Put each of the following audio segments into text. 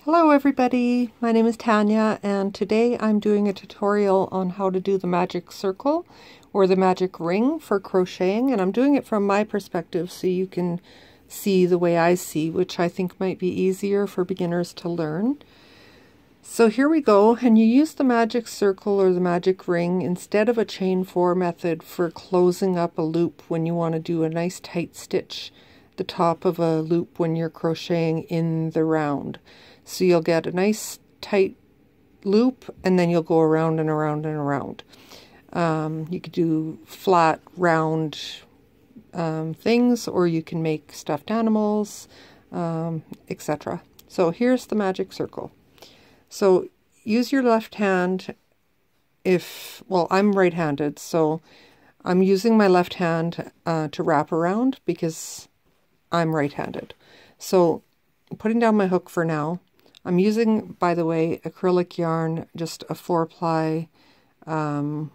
Hello everybody, my name is Tanya and today I'm doing a tutorial on how to do the magic circle or the magic ring for crocheting, and I'm doing it from my perspective so you can see the way I see, which I think might be easier for beginners to learn. So here we go, and you use the magic circle or the magic ring instead of a chain 4 method for closing up a loop when you want to do a nice tight stitch at the top of a loop when you're crocheting in the round. So you'll get a nice tight loop and then you'll go around and around and around. You could do flat round things, or you can make stuffed animals, etc. So here's the magic circle. So use your left hand well, I'm right-handed, so I'm using my left hand to wrap around because I'm right-handed. So I'm putting down my hook for now. I'm using, by the way, acrylic yarn, just a 4-ply. I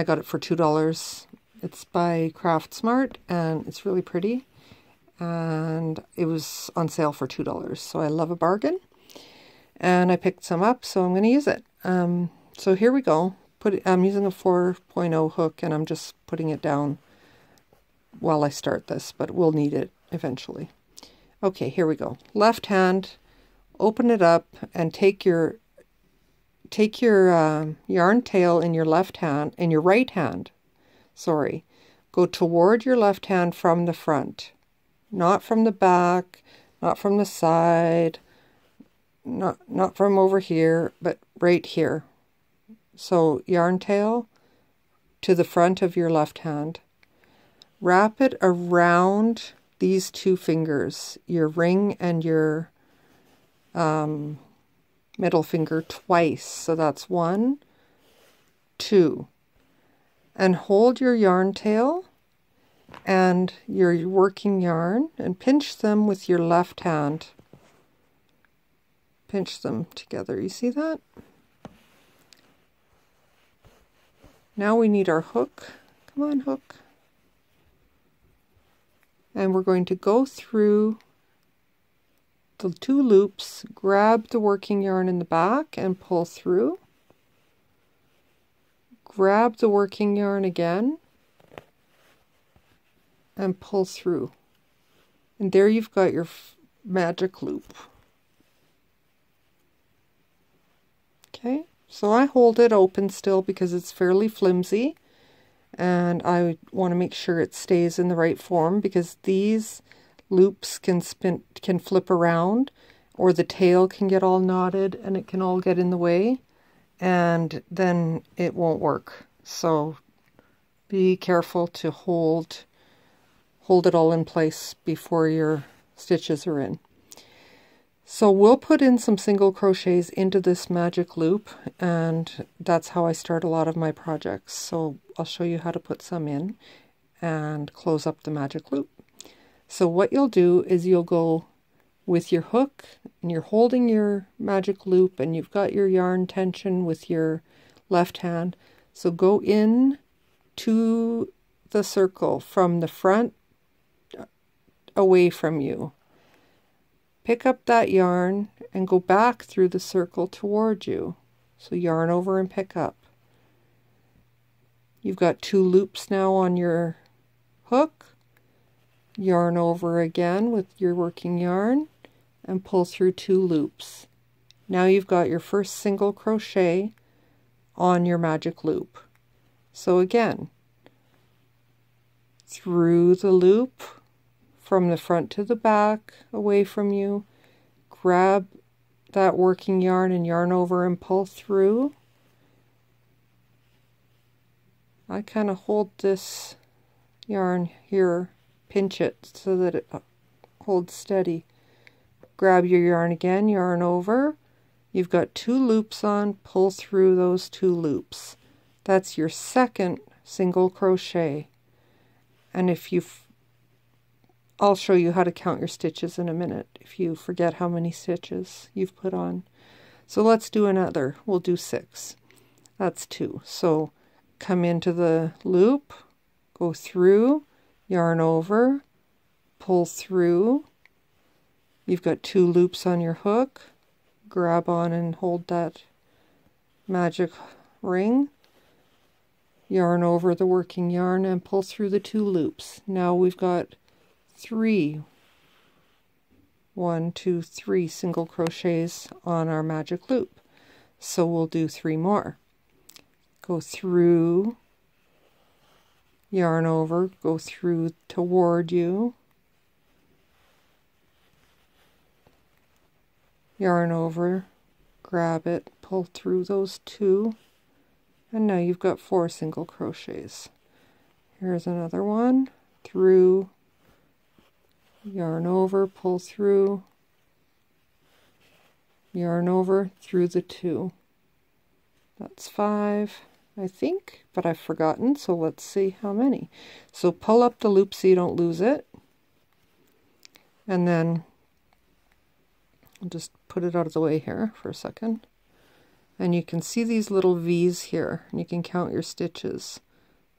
got it for $2. It's by Craft Smart and it's really pretty. And it was on sale for $2, so I love a bargain. And I picked some up, so I'm going to use it. So here we go. I'm using a 4.0 hook and I'm just putting it down while I start this, but we'll need it eventually. Okay, here we go. Left hand, open it up and take your yarn tail in your left hand, in your right hand, sorry. Go toward your left hand from the front, not from the back, not from the side, not from over here, but right here. So yarn tail to the front of your left hand. Wrap it around these two fingers, your ring and your middle finger twice. So that's 1, 2. And hold your yarn tail and your working yarn and pinch them with your left hand. Pinch them together. You see that? Now we need our hook. Come on, hook. And we're going to go through the 2 loops, grab the working yarn in the back and pull through. Grab the working yarn again and pull through. And there you've got your magic loop. Okay, so I hold it open still because it's fairly flimsy. And I want to make sure it stays in the right form because these loops can flip around, or the tail can get all knotted and it can all get in the way, and then it won't work. So be careful to hold it all in place before your stitches are in. So we'll put in some single crochets into this magic loop, and that's how I start a lot of my projects. So I'll show you how to put some in and close up the magic loop. So what you'll do is you'll go with your hook and you're holding your magic loop and you've got your yarn tension with your left hand. So go in to the circle from the front away from you. Pick up that yarn and go back through the circle toward you. So yarn over and pick up. You've got 2 loops now on your hook. Yarn over again with your working yarn and pull through 2 loops. Now you've got your first single crochet on your magic loop. So again, through the loop, from the front to the back, away from you, grab that working yarn and yarn over and pull through. I kind of hold this yarn here, pinch it so that it holds steady. Grab your yarn again, yarn over. You've got 2 loops on, pull through those 2 loops. That's your second single crochet. And if I'll show you how to count your stitches in a minute if you forget how many stitches you've put on. So let's do another. We'll do 6. That's 2. So come into the loop, go through, yarn over, pull through, You've got 2 loops on your hook. Grab on and hold that magic ring. Yarn over the working yarn and pull through the 2 loops. Now we've got 3 single crochets on our magic loop. So we'll do 3 more. Go through, yarn over, go through toward you, yarn over, grab it, pull through those 2, and now you've got 4 single crochets. Here's another one, through, yarn over, pull through, yarn over, through the 2. That's 5, I think, but I've forgotten, so let's see how many. So pull up the loop so you don't lose it, and then I'll just put it out of the way here for a second. And you can see these little V's here, and you can count your stitches.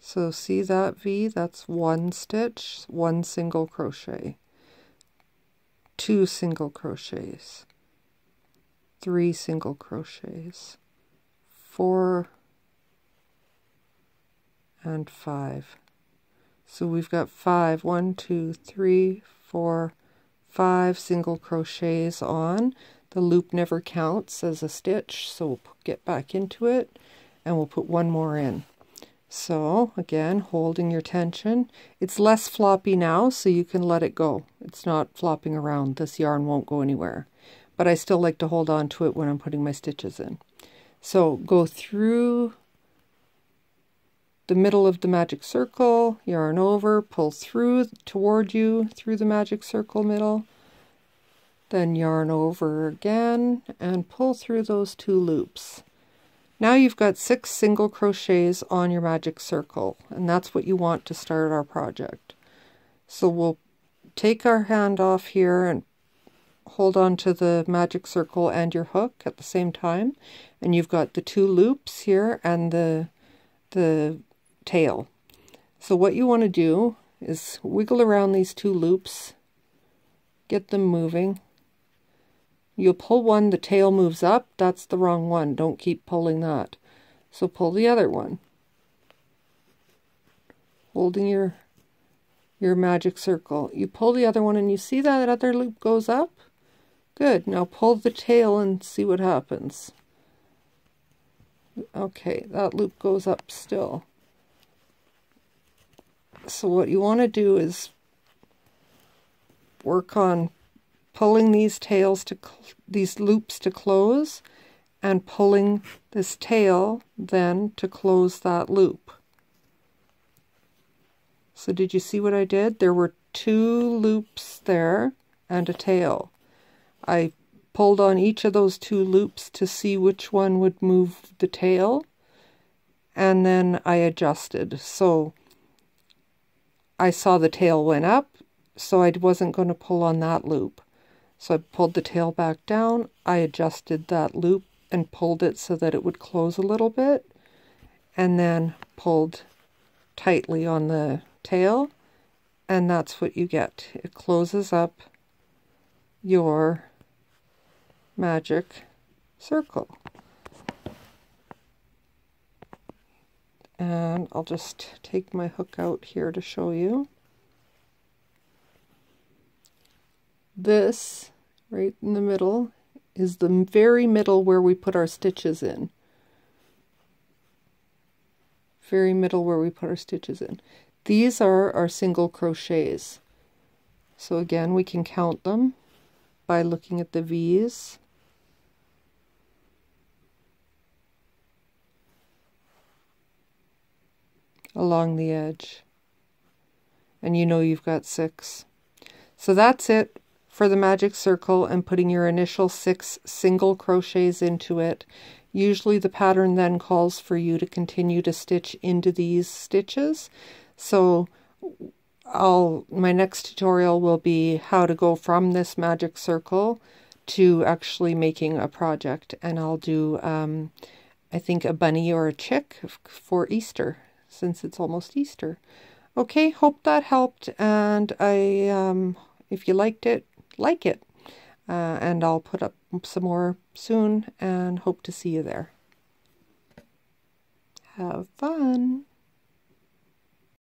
So see that V? That's 1 stitch, 1 single crochet, 2 single crochets, 3 single crochets, 4 and 5. So we've got 5, 1, 2, 3, 4, 5 single crochets on. The loop never counts as a stitch, so we'll get back into it and we'll put 1 more in. So again, holding your tension. It's less floppy now, so you can let it go. It's not flopping around. This yarn won't go anywhere, but I still like to hold on to it when I'm putting my stitches in. So go through the middle of the magic circle, yarn over, pull through toward you through the magic circle middle, then yarn over again and pull through those 2 loops. Now you've got 6 single crochets on your magic circle, and that's what you want to start our project. So we'll take our hand off here and hold on to the magic circle and your hook at the same time, and you've got the 2 loops here and the tail. So what you want to do is wiggle around these 2 loops, get them moving. You'll pull one, the tail moves up, that's the wrong one, don't keep pulling that. So pull the other one, holding your magic circle. You pull the other one and you see that other loop goes up? Good, now pull the tail and see what happens. Okay, that loop goes up still. So what you want to do is work on pulling these tails to these loops to close, and pulling this tail then to close that loop. So did you see what I did? There were 2 loops there and a tail. I pulled on each of those 2 loops to see which one would move the tail, and then I adjusted. So I saw the tail went up, so I wasn't going to pull on that loop. So I pulled the tail back down, I adjusted that loop and pulled it so that it would close a little bit, and then pulled tightly on the tail, and that's what you get. It closes up your magic circle. And I'll just take my hook out here to show you. This, right in the middle, is the very middle where we put our stitches in. Very middle where we put our stitches in. These are our single crochets. So again, we can count them by looking at the V's. Along the edge. And you know you've got 6. So that's it for the magic circle and putting your initial 6 single crochets into it. Usually the pattern then calls for you to continue to stitch into these stitches. So my next tutorial will be how to go from this magic circle to actually making a project, and I'll do I think a bunny or a chick for Easter, since it's almost Easter. Okay, hope that helped, and if you liked it, like it. and I'll put up some more soon and hope to see you there. Have fun!